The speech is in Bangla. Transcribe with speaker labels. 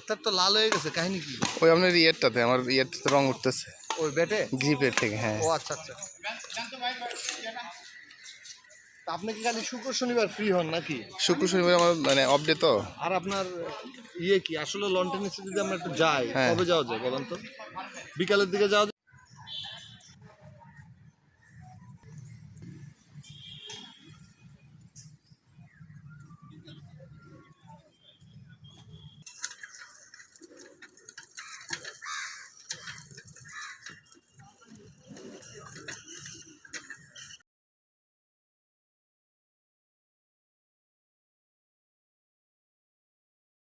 Speaker 1: হাতটা তো লাল হয়ে গেছে, কাহিনী কি?
Speaker 2: ওই আপনার ইয়েরটাতে আমার ইয়েরটাতে রং উঠতেছে
Speaker 1: ওই ব্যাটে
Speaker 2: গ্রিপের থেকে। হ্যাঁ
Speaker 1: ও আচ্ছা আচ্ছা। তা আপনি কি খালি শুক্র শনিবার ফ্রি হন নাকি?
Speaker 2: শুক্র শনিবার আমার মানে অফ ডে তো।
Speaker 1: আর আপনার ইয়ে কি আসলে লন টেনিসে যদি আমরা একটু যাই
Speaker 2: হ্যাঁ।
Speaker 1: কবে যাওয়া যায় বলেন তো? বিকালের দিকে যাওয়া